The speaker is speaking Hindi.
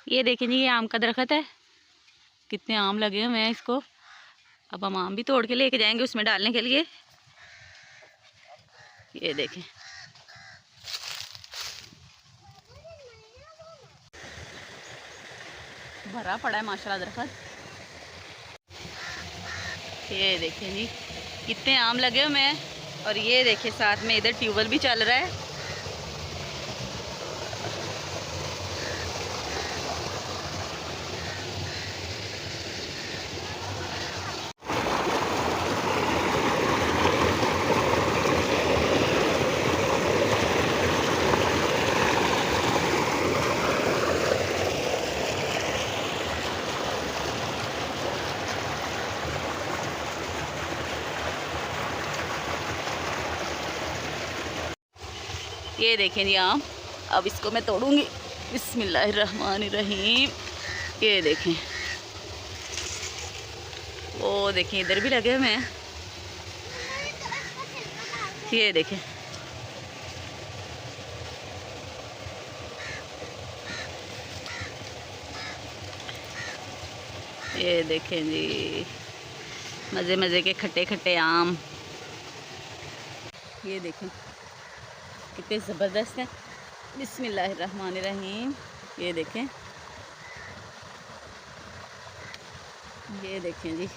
ये देखें जी, ये आम का दरख्त है, कितने आम लगे हुए हैं इसको। अब हम आम भी तोड़ के लेके जाएंगे उसमें डालने के लिए। ये देखें, भरा पड़ा है माशाल्लाह दरख्त। ये देखें जी, कितने आम लगे हुए हैं। और ये देखें साथ में इधर ट्यूबवेल भी चल रहा है। ये देखें जी आम, अब इसको मैं तोड़ूंगी। बिस्मिल्लाहिर्रहमानिर्रहीम। ये देखें, वो देखें इधर भी लगे हुए हैं। ये देखें, ये देखें जी, मज़े मज़े के खट्टे खट्टे आम। ये देखें कितने ज़बरदस्त हैं। बिस्मिल्लाहिर्रहमानिर्रहीम। ये देखें, ये देखें जी।